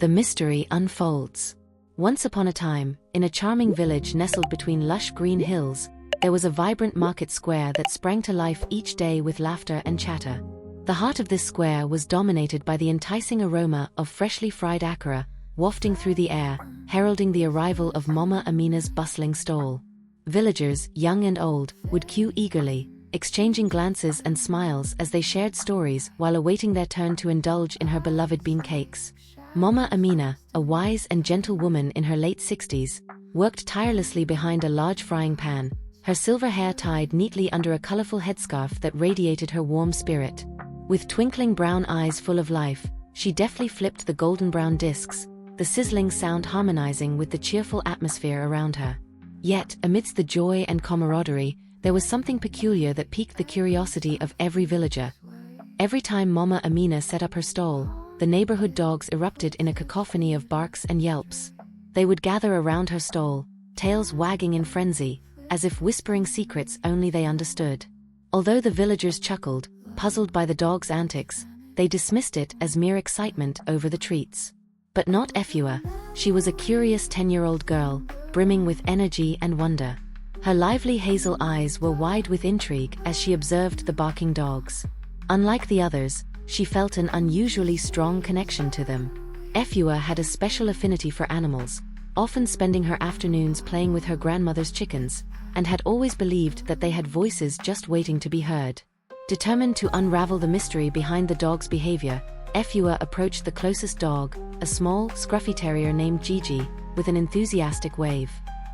The mystery unfolds. Once upon a time, in a charming village nestled between lush green hills, there was a vibrant market square that sprang to life each day with laughter and chatter. The heart of this square was dominated by the enticing aroma of freshly fried akara, wafting through the air, heralding the arrival of Mama Amina's bustling stall. Villagers, young and old, would queue eagerly, exchanging glances and smiles as they shared stories while awaiting their turn to indulge in her beloved bean cakes. Mama Amina, a wise and gentle woman in her late 60s, worked tirelessly behind a large frying pan, her silver hair tied neatly under a colorful headscarf that radiated her warm spirit. With twinkling brown eyes full of life, she deftly flipped the golden brown discs, the sizzling sound harmonizing with the cheerful atmosphere around her. Yet, amidst the joy and camaraderie, there was something peculiar that piqued the curiosity of every villager. Every time Mama Amina set up her stall, the neighborhood dogs erupted in a cacophony of barks and yelps. They would gather around her stall, tails wagging in frenzy, as if whispering secrets only they understood. Although the villagers chuckled, puzzled by the dogs' antics, they dismissed it as mere excitement over the treats. But not Efua. She was a curious 10-year-old girl, brimming with energy and wonder. Her lively hazel eyes were wide with intrigue as she observed the barking dogs. Unlike the others, she felt an unusually strong connection to them. Efua had a special affinity for animals, often spending her afternoons playing with her grandmother's chickens, and had always believed that they had voices just waiting to be heard. Determined to unravel the mystery behind the dog's behavior, Efua approached the closest dog, a small, scruffy terrier named Gigi, with an enthusiastic wave.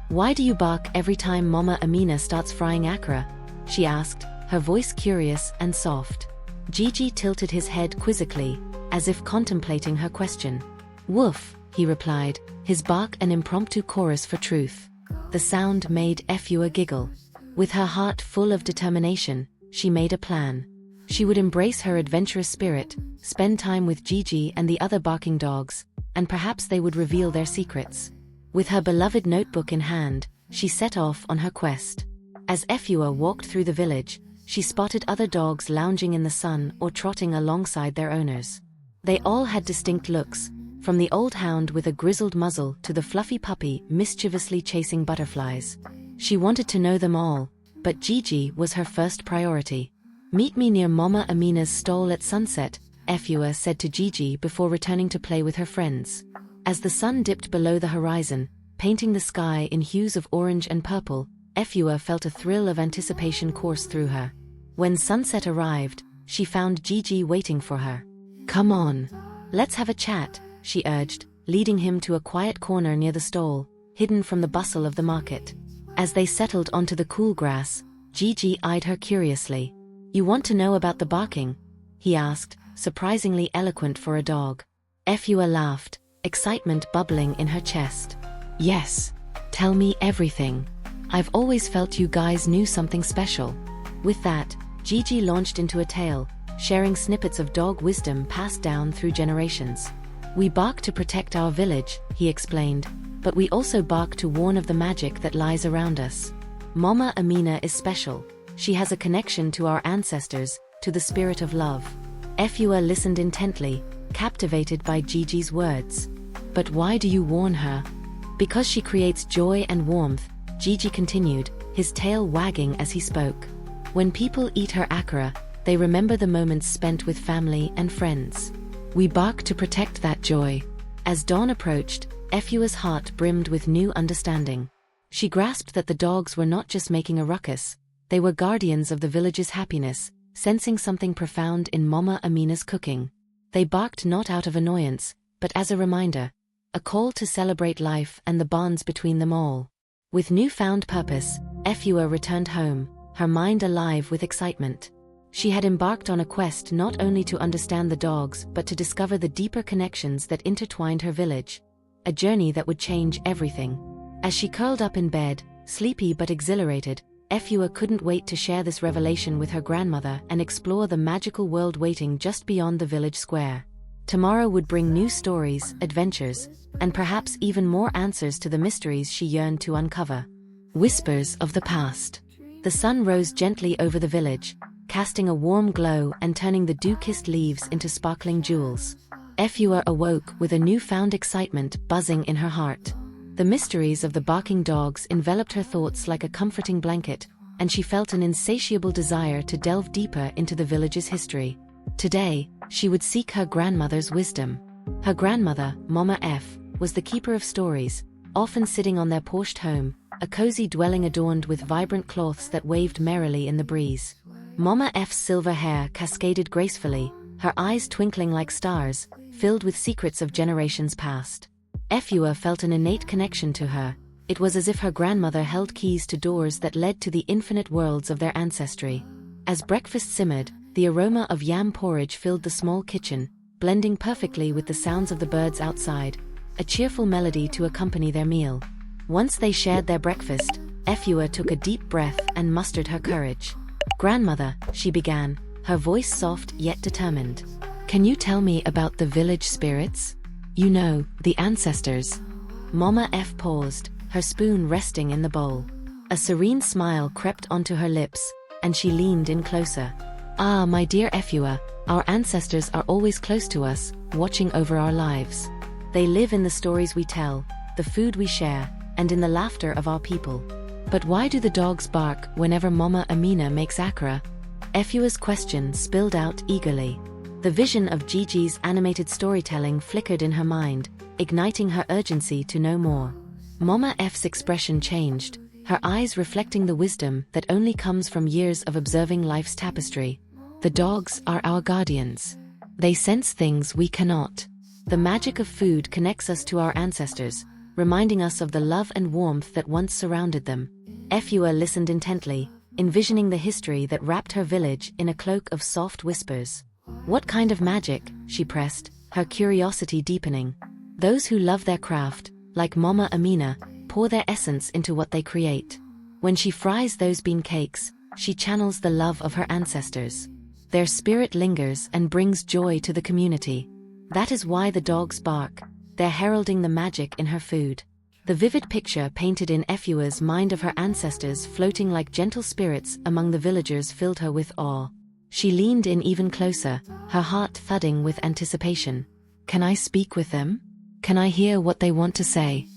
"Why do you bark every time Mama Amina starts frying akara?" she asked, her voice curious and soft. Gigi tilted his head quizzically, as if contemplating her question. "Woof," he replied, his bark an impromptu chorus for truth. The sound made Efua giggle. With her heart full of determination, she made a plan. She would embrace her adventurous spirit, spend time with Gigi and the other barking dogs, and perhaps they would reveal their secrets. With her beloved notebook in hand, she set off on her quest. As Efua walked through the village, she spotted other dogs lounging in the sun or trotting alongside their owners. They all had distinct looks, from the old hound with a grizzled muzzle to the fluffy puppy mischievously chasing butterflies. She wanted to know them all, but Gigi was her first priority. "Meet me near Mama Amina's stall at sunset," Efua said to Gigi before returning to play with her friends. As the sun dipped below the horizon, painting the sky in hues of orange and purple, Efua felt a thrill of anticipation course through her. When sunset arrived, she found Gigi waiting for her. "Come on, let's have a chat," she urged, leading him to a quiet corner near the stall, hidden from the bustle of the market. As they settled onto the cool grass, Gigi eyed her curiously. "You want to know about the barking?" he asked, surprisingly eloquent for a dog. Efua laughed, excitement bubbling in her chest. "Yes, tell me everything. I've always felt you guys knew something special." With that, Gigi launched into a tale, sharing snippets of dog wisdom passed down through generations. "We bark to protect our village," he explained, "but we also bark to warn of the magic that lies around us. Mama Amina is special. She has a connection to our ancestors, to the spirit of love." Efua listened intently, captivated by Gigi's words. "But why do you warn her?" "Because she creates joy and warmth," Gigi continued, his tail wagging as he spoke. "When people eat her akara, they remember the moments spent with family and friends. We bark to protect that joy." As dawn approached, Efua's heart brimmed with new understanding. She grasped that the dogs were not just making a ruckus, they were guardians of the village's happiness, sensing something profound in Mama Amina's cooking. They barked not out of annoyance, but as a reminder, a call to celebrate life and the bonds between them all. With newfound purpose, Efua returned home, her mind alive with excitement. She had embarked on a quest not only to understand the dogs but to discover the deeper connections that intertwined her village. A journey that would change everything. As she curled up in bed, sleepy but exhilarated, Efua couldn't wait to share this revelation with her grandmother and explore the magical world waiting just beyond the village square. Tomorrow would bring new stories, adventures, and perhaps even more answers to the mysteries she yearned to uncover. Whispers of the past. The sun rose gently over the village, casting a warm glow and turning the dew-kissed leaves into sparkling jewels. Efua awoke with a newfound excitement buzzing in her heart. The mysteries of the barking dogs enveloped her thoughts like a comforting blanket, and she felt an insatiable desire to delve deeper into the village's history. Today, she would seek her grandmother's wisdom. Her grandmother, Mama F, was the keeper of stories, often sitting on their porched home, a cozy dwelling adorned with vibrant cloths that waved merrily in the breeze. Mama F's silver hair cascaded gracefully, her eyes twinkling like stars, filled with secrets of generations past. Efua felt an innate connection to her. It was as if her grandmother held keys to doors that led to the infinite worlds of their ancestry. As breakfast simmered, the aroma of yam porridge filled the small kitchen, blending perfectly with the sounds of the birds outside, a cheerful melody to accompany their meal. Once they shared their breakfast, Efua took a deep breath and mustered her courage. "Grandmother," she began, her voice soft yet determined. "Can you tell me about the village spirits? You know, the ancestors." Mama F paused, her spoon resting in the bowl. A serene smile crept onto her lips, and she leaned in closer. "Ah, my dear Efua, our ancestors are always close to us, watching over our lives. They live in the stories we tell, the food we share, and in the laughter of our people." "But why do the dogs bark whenever Mama Amina makes akara?" Efua's question spilled out eagerly. The vision of Gigi's animated storytelling flickered in her mind, igniting her urgency to know more. Mama F's expression changed, her eyes reflecting the wisdom that only comes from years of observing life's tapestry. "The dogs are our guardians. They sense things we cannot. The magic of food connects us to our ancestors, reminding us of the love and warmth that once surrounded them." Efua listened intently, envisioning the history that wrapped her village in a cloak of soft whispers. "What kind of magic?" she pressed, her curiosity deepening. "Those who love their craft, like Mama Amina, pour their essence into what they create. When she fries those bean cakes, she channels the love of her ancestors. Their spirit lingers and brings joy to the community. That is why the dogs bark. They're heralding the magic in her food." The vivid picture painted in Efua's mind of her ancestors floating like gentle spirits among the villagers filled her with awe. She leaned in even closer, her heart thudding with anticipation. "Can I speak with them? Can I hear what they want to say?"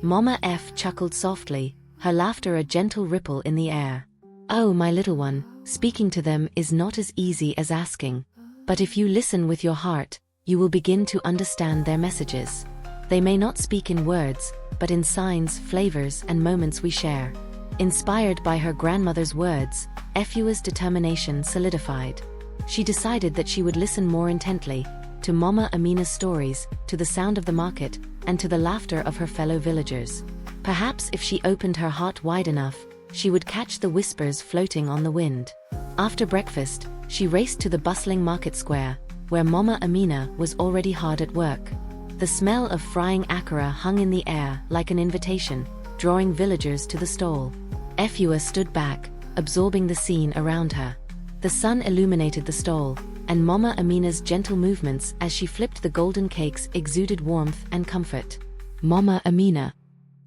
Mama F chuckled softly, her laughter a gentle ripple in the air. "Oh, my little one, speaking to them is not as easy as asking. But if you listen with your heart, you will begin to understand their messages. They may not speak in words, but in signs, flavors, and moments we share." Inspired by her grandmother's words, Efua's determination solidified. She decided that she would listen more intently, to Mama Amina's stories, to the sound of the market, and to the laughter of her fellow villagers. Perhaps if she opened her heart wide enough, she would catch the whispers floating on the wind. After breakfast, she raced to the bustling market square, where Mama Amina was already hard at work. The smell of frying akara hung in the air like an invitation, drawing villagers to the stall. Efua stood back, absorbing the scene around her. The sun illuminated the stall, and Mama Amina's gentle movements as she flipped the golden cakes exuded warmth and comfort. "Mama Amina,"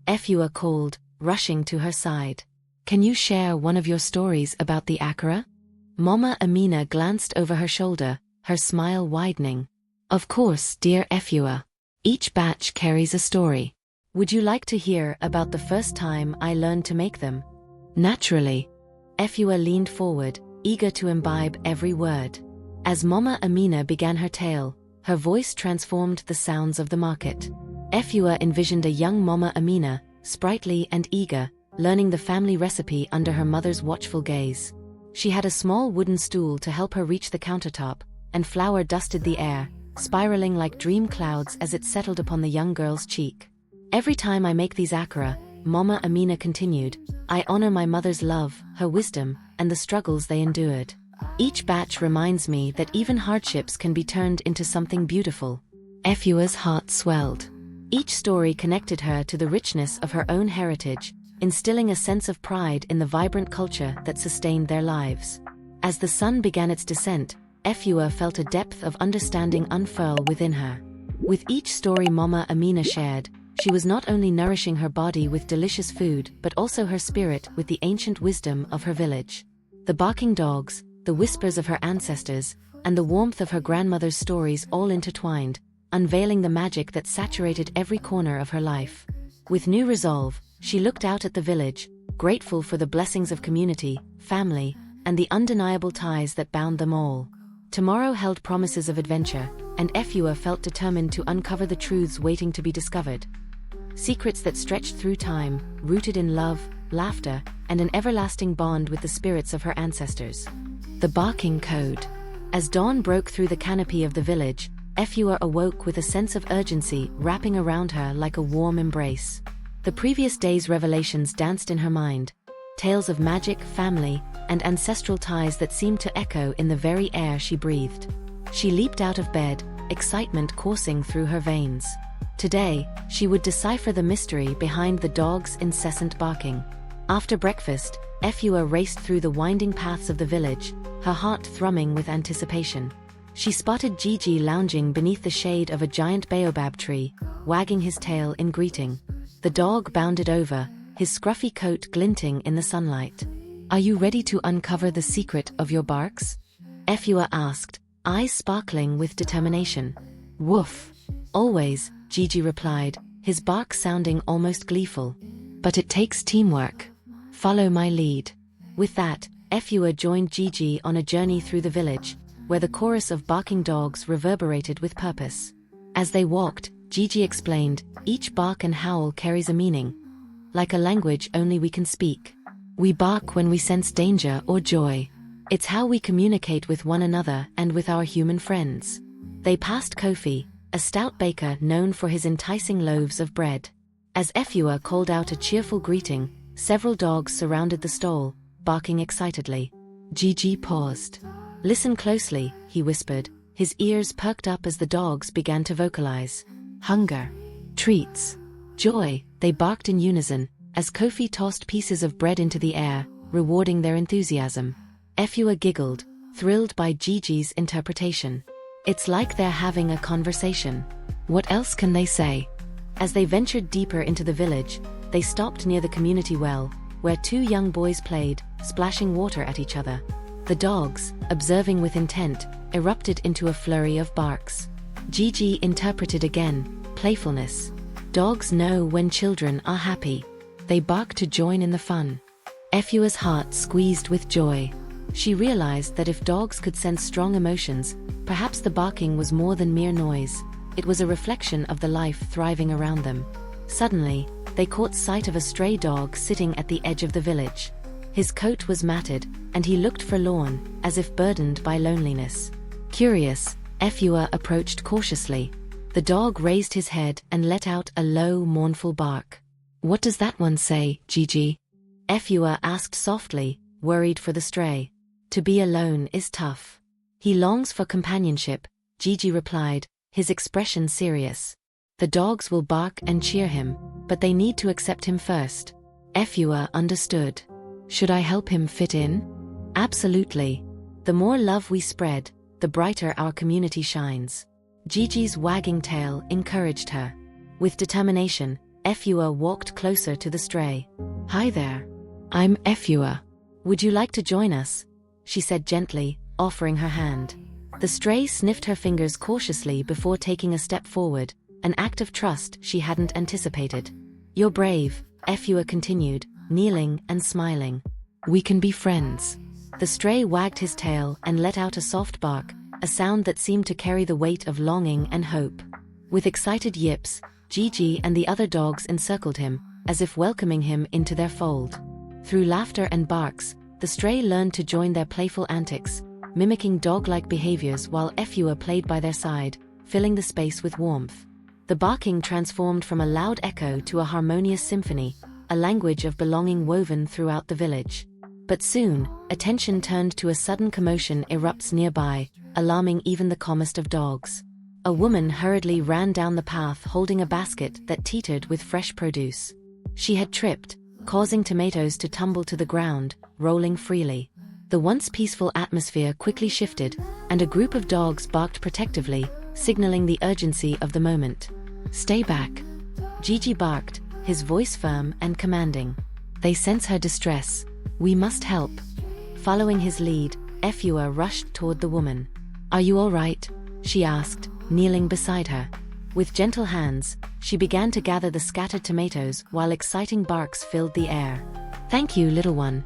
Efua called, rushing to her side. "Can you share one of your stories about the akara?" Mama Amina glanced over her shoulder, her smile widening. "Of course, dear Efua. Each batch carries a story. Would you like to hear about the first time I learned to make them?" "Naturally." Efua leaned forward, eager to imbibe every word. As Mama Amina began her tale, her voice transformed the sounds of the market. Efua envisioned a young Mama Amina, sprightly and eager, learning the family recipe under her mother's watchful gaze. She had a small wooden stool to help her reach the countertop, and flour dusted the air, spiraling like dream clouds as it settled upon the young girl's cheek. "Every time I make these akara," Mama Amina continued, "I honor my mother's love, her wisdom, and the struggles they endured. Each batch reminds me that even hardships can be turned into something beautiful." Efua's heart swelled. Each story connected her to the richness of her own heritage, instilling a sense of pride in the vibrant culture that sustained their lives. As the sun began its descent, Efua felt a depth of understanding unfurl within her. With each story Mama Amina shared, she was not only nourishing her body with delicious food but also her spirit with the ancient wisdom of her village. The barking dogs, the whispers of her ancestors, and the warmth of her grandmother's stories all intertwined, unveiling the magic that saturated every corner of her life. With new resolve, she looked out at the village, grateful for the blessings of community, family, and the undeniable ties that bound them all. Tomorrow held promises of adventure, and Efua felt determined to uncover the truths waiting to be discovered. Secrets that stretched through time, rooted in love, laughter, and an everlasting bond with the spirits of her ancestors. The barking code. As dawn broke through the canopy of the village, Efua awoke with a sense of urgency wrapping around her like a warm embrace. The previous day's revelations danced in her mind, tales of magic, family, and ancestral ties that seemed to echo in the very air she breathed. She leaped out of bed, excitement coursing through her veins. Today, she would decipher the mystery behind the dog's incessant barking. After breakfast, Efua raced through the winding paths of the village, her heart thrumming with anticipation. She spotted Gigi lounging beneath the shade of a giant baobab tree, wagging his tail in greeting. The dog bounded over, his scruffy coat glinting in the sunlight. "Are you ready to uncover the secret of your barks?" Efua asked, eyes sparkling with determination. "Woof. Always," Gigi replied, his bark sounding almost gleeful. "But it takes teamwork. Follow my lead." With that, Efua joined Gigi on a journey through the village, where the chorus of barking dogs reverberated with purpose. As they walked, Gigi explained, "Each bark and howl carries a meaning. Like a language only we can speak. We bark when we sense danger or joy. It's how we communicate with one another and with our human friends." They passed Kofi, a stout baker known for his enticing loaves of bread. As Efua called out a cheerful greeting, several dogs surrounded the stall, barking excitedly. Gigi paused. "Listen closely," he whispered, his ears perked up as the dogs began to vocalize. "Hunger. Treats. Joy," they barked in unison, as Kofi tossed pieces of bread into the air, rewarding their enthusiasm. Efua giggled, thrilled by Gigi's interpretation. "It's like they're having a conversation. What else can they say?" As they ventured deeper into the village, they stopped near the community well, where two young boys played, splashing water at each other. The dogs, observing with intent, erupted into a flurry of barks. Gigi interpreted again, playfulness. Dogs know when children are happy. They bark to join in the fun. Efua's heart squeezed with joy. She realized that if dogs could sense strong emotions, perhaps the barking was more than mere noise. It was a reflection of the life thriving around them. Suddenly, they caught sight of a stray dog sitting at the edge of the village. His coat was matted, and he looked forlorn, as if burdened by loneliness. Curious, Efua approached cautiously. The dog raised his head and let out a low, mournful bark. "What does that one say, Gigi?" Efua asked softly, worried for the stray. "To be alone is tough. He longs for companionship," Gigi replied, his expression serious. "The dogs will bark and cheer him, but they need to accept him first." Efua understood. "Should I help him fit in?" "Absolutely. The more love we spread, the brighter our community shines." Gigi's wagging tail encouraged her. With determination, Efua walked closer to the stray. "Hi there. I'm Efua. Would you like to join us?" she said gently, offering her hand. The stray sniffed her fingers cautiously before taking a step forward, an act of trust she hadn't anticipated. "You're brave," Efua continued, kneeling and smiling. "We can be friends." The stray wagged his tail and let out a soft bark, a sound that seemed to carry the weight of longing and hope. With excited yips, Gigi and the other dogs encircled him, as if welcoming him into their fold. Through laughter and barks, the stray learned to join their playful antics, mimicking dog-like behaviors while Efua played by their side, filling the space with warmth. The barking transformed from a loud echo to a harmonious symphony, a language of belonging woven throughout the village. But soon, attention turned to a sudden commotion erupts nearby, alarming even the calmest of dogs. A woman hurriedly ran down the path holding a basket that teetered with fresh produce. She had tripped, causing tomatoes to tumble to the ground, rolling freely. The once peaceful atmosphere quickly shifted, and a group of dogs barked protectively, signaling the urgency of the moment. "Stay back." Gigi barked, his voice firm and commanding. "They sense her distress. We must help." Following his lead, Efua rushed toward the woman. "Are you all right?" she asked, kneeling beside her. With gentle hands, she began to gather the scattered tomatoes while exciting barks filled the air. "Thank you, little one,"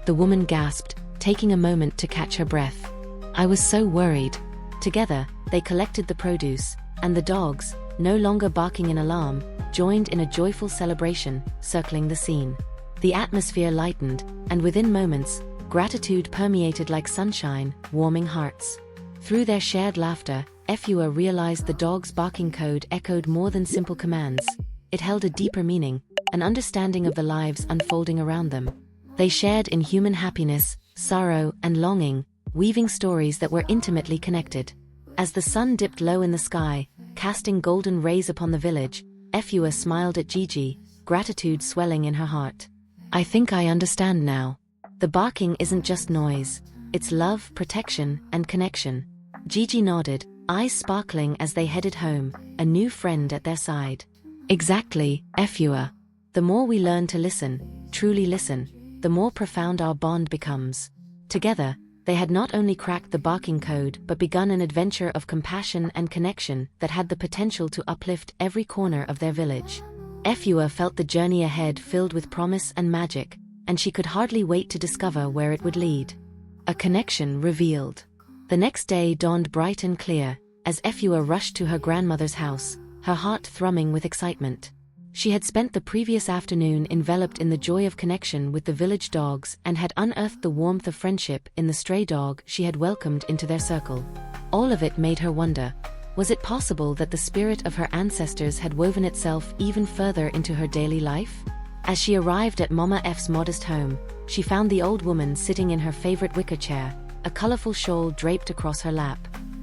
the woman gasped, taking a moment to catch her breath. "I was so worried." Together, they collected the produce, and the dogs, no longer barking in alarm, joined in a joyful celebration, circling the scene. The atmosphere lightened, and within moments, gratitude permeated like sunshine, warming hearts. Through their shared laughter, Efua realized the dog's barking code echoed more than simple commands. It held a deeper meaning, an understanding of the lives unfolding around them. They shared in human happiness, sorrow, and longing, weaving stories that were intimately connected. As the sun dipped low in the sky, casting golden rays upon the village, Efua smiled at Gigi, gratitude swelling in her heart. "I think I understand now. The barking isn't just noise, it's love, protection, and connection." Gigi nodded, eyes sparkling as they headed home, a new friend at their side. "Exactly, Efua. The more we learn to listen, truly listen, the more profound our bond becomes." Together, they had not only cracked the barking code but begun an adventure of compassion and connection that had the potential to uplift every corner of their village. Efua felt the journey ahead filled with promise and magic, and she could hardly wait to discover where it would lead. A connection revealed. The next day dawned bright and clear, as Efua rushed to her grandmother's house, her heart thrumming with excitement. She had spent the previous afternoon enveloped in the joy of connection with the village dogs and had unearthed the warmth of friendship in the stray dog she had welcomed into their circle. All of it made her wonder, was it possible that the spirit of her ancestors had woven itself even further into her daily life? As she arrived at Mama F's modest home, she found the old woman sitting in her favorite wicker chair, a colorful shawl draped across her lap.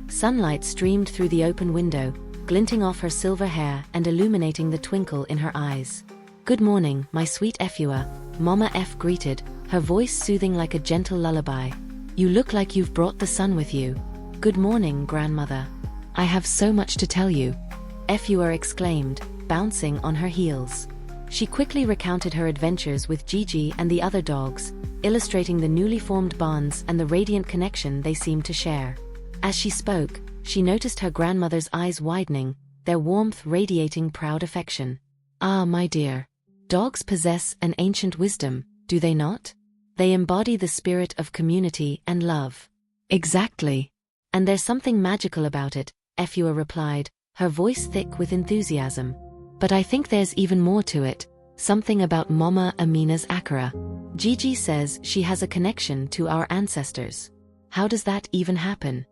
Sunlight streamed through the open window, glinting off her silver hair and illuminating the twinkle in her eyes. "Good morning, my sweet Efua," Mama F greeted, her voice soothing like a gentle lullaby. "You look like you've brought the sun with you." "Good morning, grandmother. I have so much to tell you," Efua exclaimed, bouncing on her heels. She quickly recounted her adventures with Gigi and the other dogs, illustrating the newly formed bonds and the radiant connection they seemed to share. As she spoke, she noticed her grandmother's eyes widening, their warmth radiating proud affection. "Ah, my dear. Dogs possess an ancient wisdom, do they not? They embody the spirit of community and love." "Exactly. And there's something magical about it," Efua replied, her voice thick with enthusiasm. "But I think there's even more to it, something about Mama Amina's Akara. Gigi says she has a connection to our ancestors. How does that even happen?"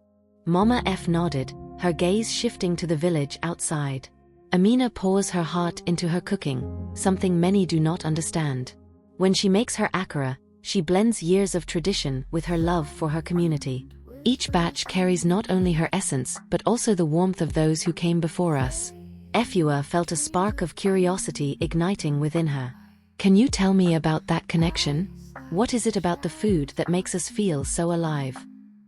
Mama F nodded, her gaze shifting to the village outside. "Amina pours her heart into her cooking, something many do not understand. When she makes her akara, she blends years of tradition with her love for her community. Each batch carries not only her essence but also the warmth of those who came before us." Efua felt a spark of curiosity igniting within her. "Can you tell me about that connection? What is it about the food that makes us feel so alive?"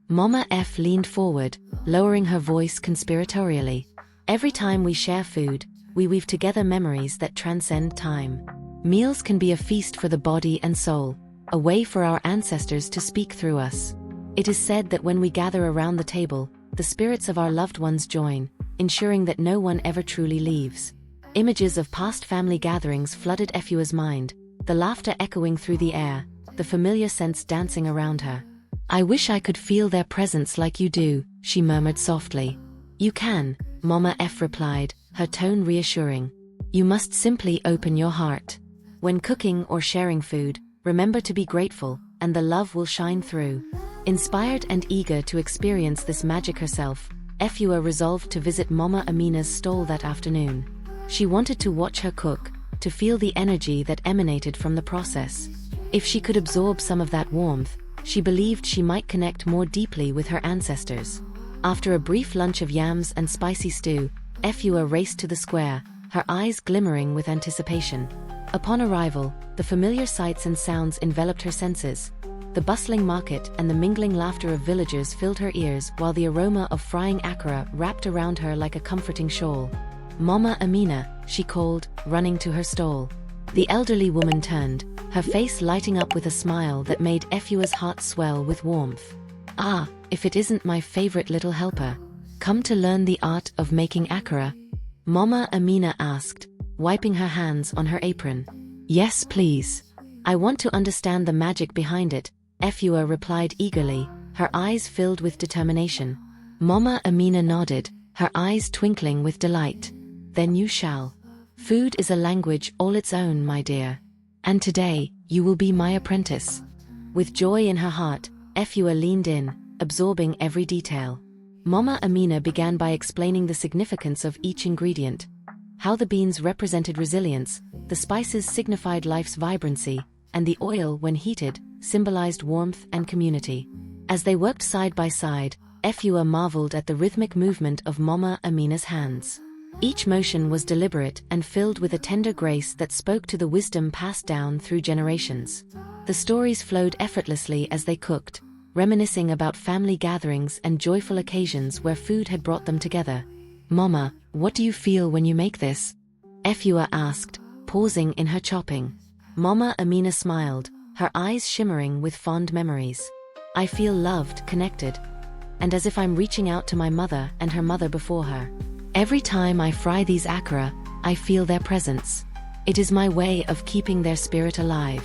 Mama F leaned forward, lowering her voice conspiratorially. "Every time we share food, we weave together memories that transcend time. Meals can be a feast for the body and soul, a way for our ancestors to speak through us. It is said that when we gather around the table, the spirits of our loved ones join, ensuring that no one ever truly leaves." Images of past family gatherings flooded Efua's mind, the laughter echoing through the air, the familiar scents dancing around her. "I wish I could feel their presence like you do," she murmured softly. "You can," Mama F replied, her tone reassuring. "You must simply open your heart. When cooking or sharing food, remember to be grateful, and the love will shine through." Inspired and eager to experience this magic herself, Efua resolved to visit Mama Amina's stall that afternoon. She wanted to watch her cook, to feel the energy that emanated from the process. If she could absorb some of that warmth, she believed she might connect more deeply with her ancestors. After a brief lunch of yams and spicy stew, Efua raced to the square, her eyes glimmering with anticipation. Upon arrival, the familiar sights and sounds enveloped her senses. The bustling market and the mingling laughter of villagers filled her ears while the aroma of frying akara wrapped around her like a comforting shawl. "Mama Amina," she called, running to her stall. The elderly woman turned, her face lighting up with a smile that made Efua's heart swell with warmth. "Ah, if it isn't my favorite little helper." Come to learn the art of making akara? Mama Amina asked, wiping her hands on her apron. Yes, please. I want to understand the magic behind it, Efua replied eagerly, her eyes filled with determination. Mama Amina nodded, her eyes twinkling with delight. Then you shall. Food is a language all its own, my dear. And today, you will be my apprentice. With joy in her heart, Efua leaned in, absorbing every detail. Mama Amina began by explaining the significance of each ingredient. How the beans represented resilience, the spices signified life's vibrancy, and the oil, when heated, symbolized warmth and community. As they worked side by side, Efua marveled at the rhythmic movement of Mama Amina's hands. Each motion was deliberate and filled with a tender grace that spoke to the wisdom passed down through generations. The stories flowed effortlessly as they cooked, reminiscing about family gatherings and joyful occasions where food had brought them together. Mama, what do you feel when you make this? Efua asked, pausing in her chopping. Mama Amina smiled, her eyes shimmering with fond memories. I feel loved, connected, and as if I'm reaching out to my mother and her mother before her. Every time I fry these akara, I feel their presence. It is my way of keeping their spirit alive.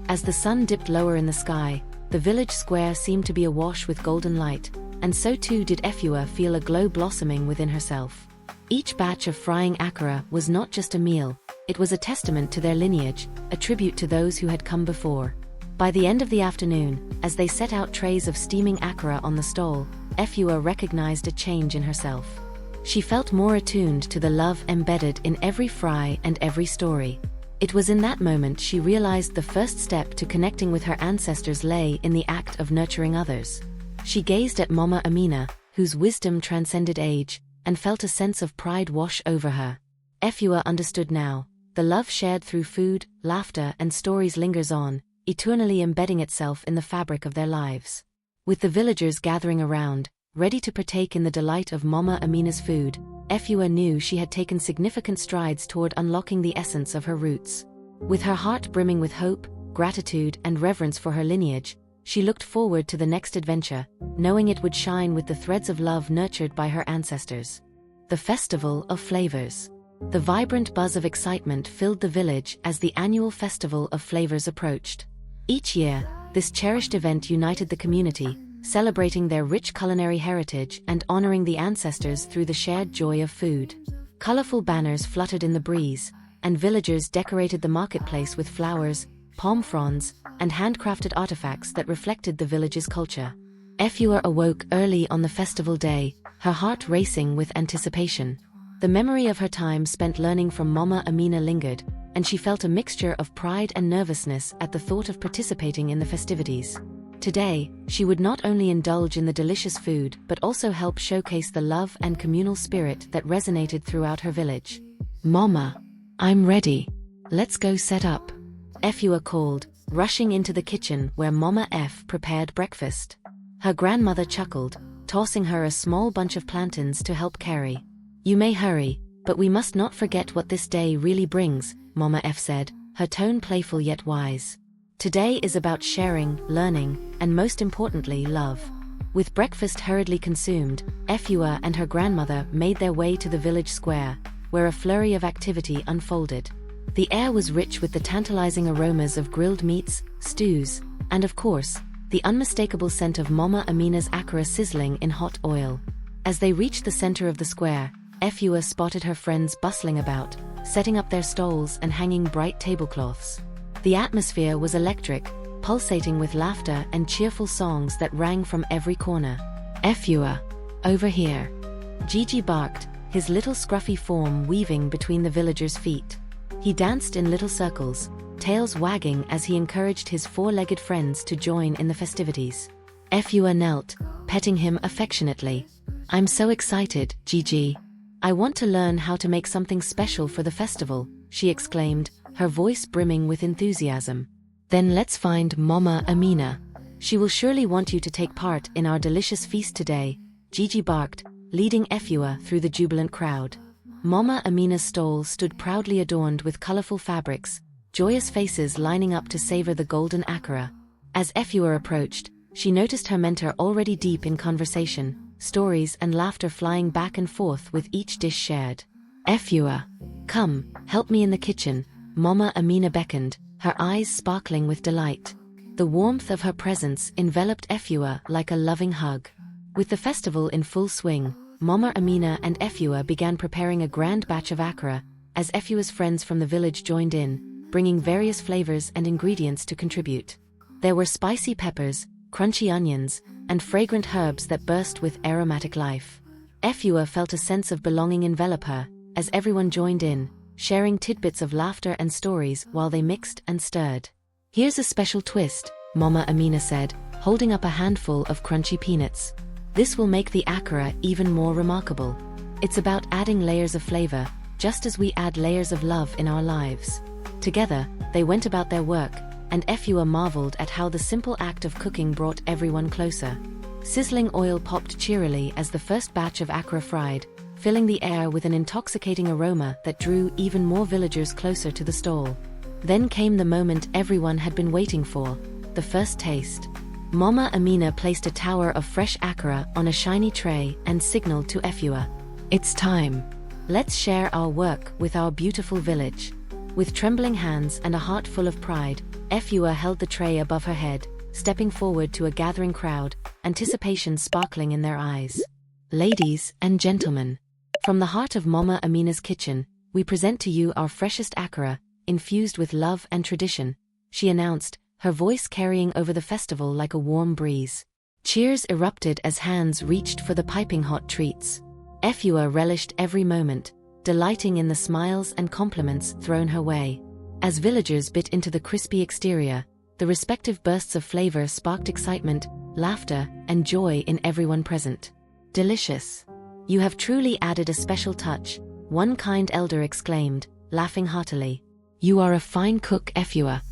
As the sun dipped lower in the sky, the village square seemed to be awash with golden light, and so too did Efua feel a glow blossoming within herself. Each batch of frying akara was not just a meal, it was a testament to their lineage, a tribute to those who had come before. By the end of the afternoon, as they set out trays of steaming akara on the stall, Efua recognized a change in herself. She felt more attuned to the love embedded in every fry and every story. It was in that moment she realized the first step to connecting with her ancestors lay in the act of nurturing others. She gazed at Mama Amina, whose wisdom transcended age, and felt a sense of pride wash over her. Efua understood now. The love shared through food, laughter, and stories lingers on, eternally embedding itself in the fabric of their lives. With the villagers gathering around, ready to partake in the delight of Mama Amina's food, Efua knew she had taken significant strides toward unlocking the essence of her roots. With her heart brimming with hope, gratitude, and reverence for her lineage, she looked forward to the next adventure, knowing it would shine with the threads of love nurtured by her ancestors. The Festival of Flavors. The vibrant buzz of excitement filled the village as the annual Festival of Flavors approached. Each year, this cherished event united the community, celebrating their rich culinary heritage and honoring the ancestors through the shared joy of food. Colorful banners fluttered in the breeze, and villagers decorated the marketplace with flowers, palm fronds, and handcrafted artifacts that reflected the village's culture. Efua awoke early on the festival day, her heart racing with anticipation. The memory of her time spent learning from Mama Amina lingered, and she felt a mixture of pride and nervousness at the thought of participating in the festivities. Today, she would not only indulge in the delicious food but also help showcase the love and communal spirit that resonated throughout her village. Mama, I'm ready. Let's go set up. Efua called, rushing into the kitchen where Mama F prepared breakfast. Her grandmother chuckled, tossing her a small bunch of plantains to help carry. You may hurry, but we must not forget what this day really brings, Mama F said, her tone playful yet wise. Today is about sharing, learning, and most importantly, love. With breakfast hurriedly consumed, Efua and her grandmother made their way to the village square, where a flurry of activity unfolded. The air was rich with the tantalizing aromas of grilled meats, stews, and of course, the unmistakable scent of Mama Amina's akara sizzling in hot oil. As they reached the center of the square, Efua spotted her friends bustling about, setting up their stalls and hanging bright tablecloths. The atmosphere was electric, pulsating with laughter and cheerful songs that rang from every corner. Efua, over here. Gigi barked, his little scruffy form weaving between the villagers' feet. He danced in little circles, tails wagging as he encouraged his four-legged friends to join in the festivities. Efua knelt, petting him affectionately. I'm so excited, Gigi. I want to learn how to make something special for the festival, she exclaimed, her voice brimming with enthusiasm. Then let's find Mama Amina. She will surely want you to take part in our delicious feast today, Gigi barked, leading Efua through the jubilant crowd. Mama Amina's stall stood proudly adorned with colorful fabrics, joyous faces lining up to savor the golden akara. As Efua approached, she noticed her mentor already deep in conversation, stories and laughter flying back and forth with each dish shared. "Efua, come, help me in the kitchen," Mama Amina beckoned, her eyes sparkling with delight. The warmth of her presence enveloped Efua like a loving hug. With the festival in full swing, Mama Amina and Efua began preparing a grand batch of akara, as Efua's friends from the village joined in, bringing various flavors and ingredients to contribute. There were spicy peppers, crunchy onions, and fragrant herbs that burst with aromatic life. Efua felt a sense of belonging envelop her, as everyone joined in, sharing tidbits of laughter and stories while they mixed and stirred. "Here's a special twist," Mama Amina said, holding up a handful of crunchy peanuts. "This will make the akara even more remarkable. It's about adding layers of flavor, just as we add layers of love in our lives." Together, they went about their work, and Efua marveled at how the simple act of cooking brought everyone closer. Sizzling oil popped cheerily as the first batch of akara fried, filling the air with an intoxicating aroma that drew even more villagers closer to the stall. Then came the moment everyone had been waiting for, the first taste. Mama Amina placed a tower of fresh akara on a shiny tray and signaled to Efua, "It's time. Let's share our work with our beautiful village." With trembling hands and a heart full of pride, Efua held the tray above her head, stepping forward to a gathering crowd, anticipation sparkling in their eyes. "Ladies and gentlemen, from the heart of Mama Amina's kitchen, we present to you our freshest akara, infused with love and tradition," she announced, her voice carrying over the festival like a warm breeze. Cheers erupted as hands reached for the piping hot treats. Efua relished every moment, delighting in the smiles and compliments thrown her way. As villagers bit into the crispy exterior, the respective bursts of flavor sparked excitement, laughter, and joy in everyone present. "Delicious. You have truly added a special touch," one kind elder exclaimed, laughing heartily. "You are a fine cook, Efua."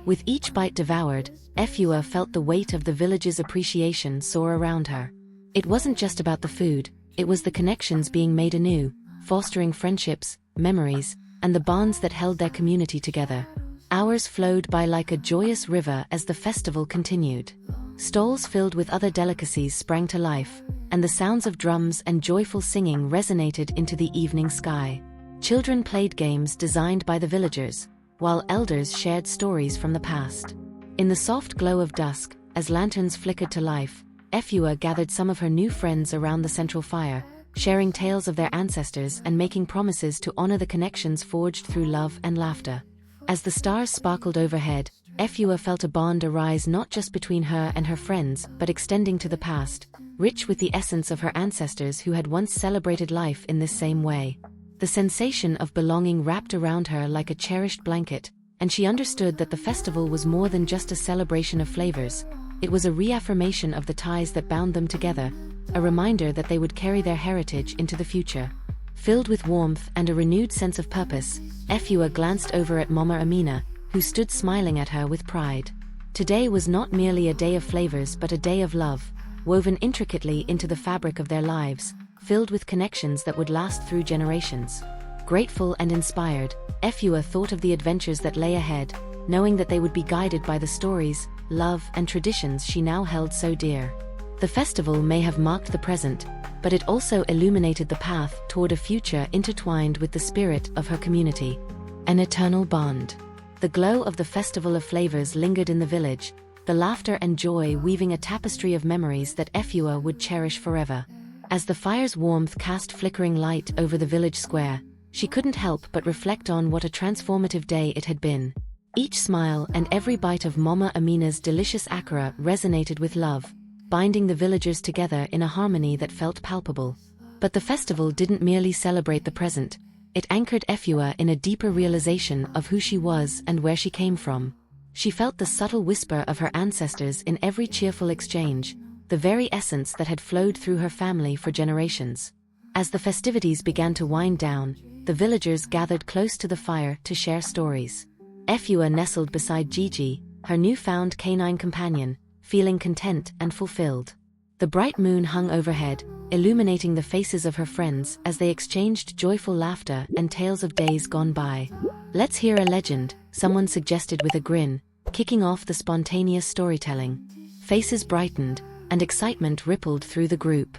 With each bite devoured, Efua felt the weight of the village's appreciation soar around her. It wasn't just about the food, it was the connections being made anew, fostering friendships, memories, and the bonds that held their community together. Hours flowed by like a joyous river as the festival continued. Stalls filled with other delicacies sprang to life, and the sounds of drums and joyful singing resonated into the evening sky. Children played games designed by the villagers, while elders shared stories from the past. In the soft glow of dusk, as lanterns flickered to life, Efua gathered some of her new friends around the central fire, sharing tales of their ancestors and making promises to honor the connections forged through love and laughter. As the stars sparkled overhead, Efua felt a bond arise not just between her and her friends but extending to the past, rich with the essence of her ancestors who had once celebrated life in this same way. The sensation of belonging wrapped around her like a cherished blanket, and she understood that the festival was more than just a celebration of flavors. It was a reaffirmation of the ties that bound them together, a reminder that they would carry their heritage into the future. Filled with warmth and a renewed sense of purpose, Efua glanced over at Mama Amina, who stood smiling at her with pride. Today was not merely a day of flavors but a day of love, woven intricately into the fabric of their lives, filled with connections that would last through generations. Grateful and inspired, Efua thought of the adventures that lay ahead, knowing that they would be guided by the stories, love, and traditions she now held so dear. The festival may have marked the present, but it also illuminated the path toward a future intertwined with the spirit of her community. An eternal bond. The glow of the Festival of Flavors lingered in the village, the laughter and joy weaving a tapestry of memories that Efua would cherish forever. As the fire's warmth cast flickering light over the village square, she couldn't help but reflect on what a transformative day it had been. Each smile and every bite of Mama Amina's delicious akara resonated with love, binding the villagers together in a harmony that felt palpable. But the festival didn't merely celebrate the present, it anchored Efua in a deeper realization of who she was and where she came from. She felt the subtle whisper of her ancestors in every cheerful exchange, the very essence that had flowed through her family for generations. As the festivities began to wind down, the villagers gathered close to the fire to share stories. Efua nestled beside Gigi, her newfound canine companion, feeling content and fulfilled. The bright moon hung overhead, illuminating the faces of her friends as they exchanged joyful laughter and tales of days gone by. "Let's hear a legend," someone suggested with a grin, kicking off the spontaneous storytelling. Faces brightened, and excitement rippled through the group.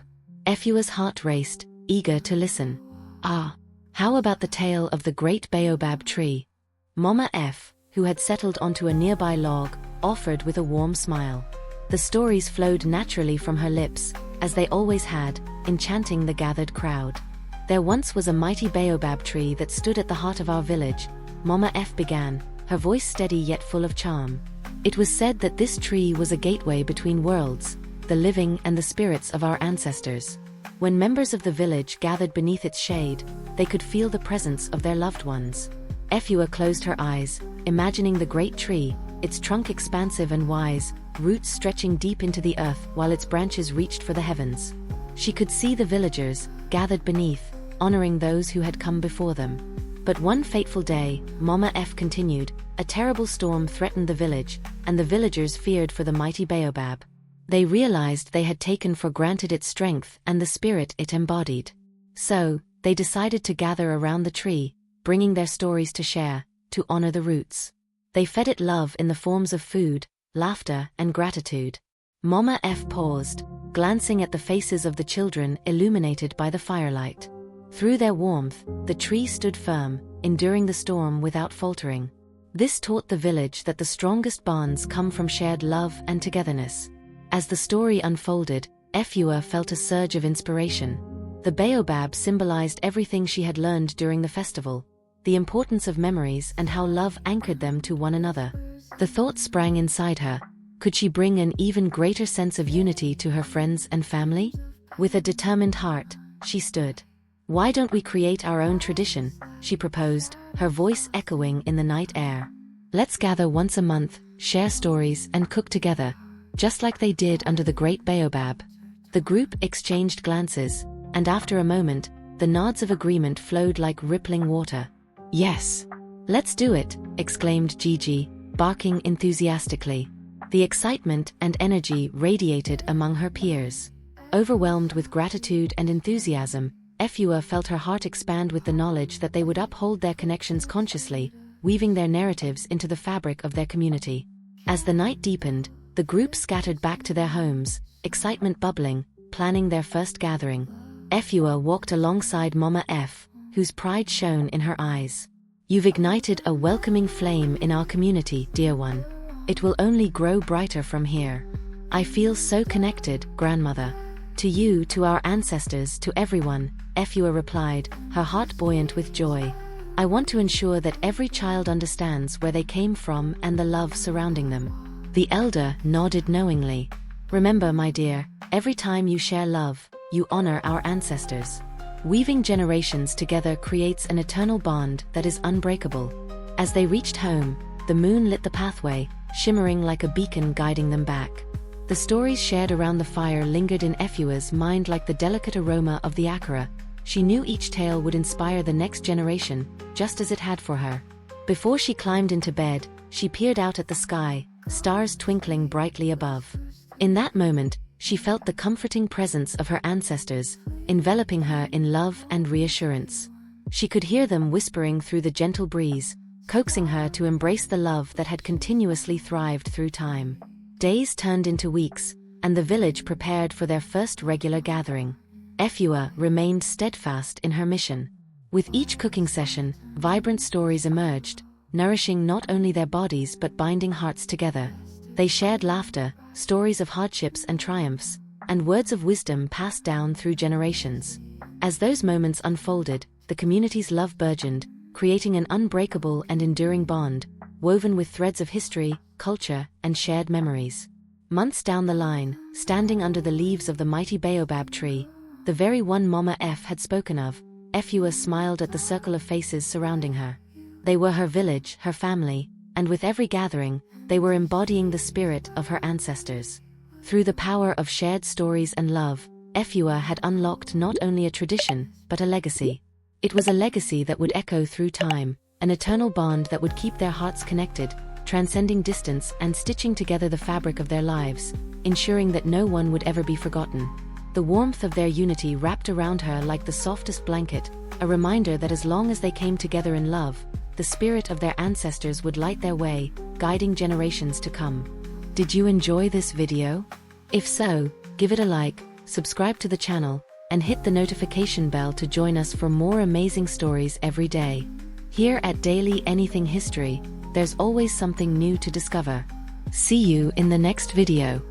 Efua's heart raced, eager to listen. Ah, how about the tale of the great baobab tree? Mama F, who had settled onto a nearby log, offered with a warm smile. The stories flowed naturally from her lips, as they always had, enchanting the gathered crowd. There once was a mighty baobab tree that stood at the heart of our village, Mama F began, her voice steady yet full of charm. It was said that this tree was a gateway between worlds, the living and the spirits of our ancestors. When members of the village gathered beneath its shade, they could feel the presence of their loved ones. Efua closed her eyes, imagining the great tree, its trunk expansive and wise, roots stretching deep into the earth while its branches reached for the heavens. She could see the villagers, gathered beneath, honoring those who had come before them. But one fateful day, Mama F continued, a terrible storm threatened the village, and the villagers feared for the mighty baobab. They realized they had taken for granted its strength and the spirit it embodied. So, they decided to gather around the tree, bringing their stories to share, to honor the roots. They fed it love in the forms of food, laughter, and gratitude. Mama F paused, glancing at the faces of the children illuminated by the firelight. Through their warmth, the tree stood firm, enduring the storm without faltering. This taught the village that the strongest bonds come from shared love and togetherness. As the story unfolded, Efua felt a surge of inspiration. The baobab symbolized everything she had learned during the festival, the importance of memories and how love anchored them to one another. The thought sprang inside her, could she bring an even greater sense of unity to her friends and family? With a determined heart, she stood. Why don't we create our own tradition, she proposed, her voice echoing in the night air. Let's gather once a month, share stories and cook together, just like they did under the great baobab. The group exchanged glances, and after a moment, the nods of agreement flowed like rippling water. Yes, let's do it, exclaimed Gigi, barking enthusiastically. The excitement and energy radiated among her peers. Overwhelmed with gratitude and enthusiasm, Efua felt her heart expand with the knowledge that they would uphold their connections consciously, weaving their narratives into the fabric of their community. As the night deepened, the group scattered back to their homes, excitement bubbling, planning their first gathering. Efua walked alongside Mama F, whose pride shone in her eyes. You've ignited a welcoming flame in our community, dear one. It will only grow brighter from here. I feel so connected, grandmother. To you, to our ancestors, to everyone, Efua replied, her heart buoyant with joy. I want to ensure that every child understands where they came from and the love surrounding them. The elder nodded knowingly. Remember, my dear, every time you share love, you honor our ancestors. Weaving generations together creates an eternal bond that is unbreakable. As they reached home, the moon lit the pathway, shimmering like a beacon guiding them back. The stories shared around the fire lingered in Efua's mind like the delicate aroma of the Akara. She knew each tale would inspire the next generation, just as it had for her. Before she climbed into bed, she peered out at the sky, stars twinkling brightly above. In that moment, she felt the comforting presence of her ancestors, enveloping her in love and reassurance. She could hear them whispering through the gentle breeze, coaxing her to embrace the love that had continuously thrived through time. Days turned into weeks, and the village prepared for their first regular gathering. Efua remained steadfast in her mission. With each cooking session, vibrant stories emerged, nourishing not only their bodies but binding hearts together. They shared laughter, stories of hardships and triumphs, and words of wisdom passed down through generations. As those moments unfolded, the community's love burgeoned, creating an unbreakable and enduring bond, woven with threads of history, culture, and shared memories. Months down the line, standing under the leaves of the mighty baobab tree, the very one Mama F had spoken of, Efua smiled at the circle of faces surrounding her. They were her village, her family, and with every gathering, they were embodying the spirit of her ancestors. Through the power of shared stories and love, Efua had unlocked not only a tradition, but a legacy. It was a legacy that would echo through time, an eternal bond that would keep their hearts connected, transcending distance and stitching together the fabric of their lives, ensuring that no one would ever be forgotten. The warmth of their unity wrapped around her like the softest blanket, a reminder that as long as they came together in love, the spirit of their ancestors would light their way, guiding generations to come. Did you enjoy this video? If so, give it a like, subscribe to the channel, and hit the notification bell to join us for more amazing stories every day. Here at Daily Anything History, there's always something new to discover. See you in the next video.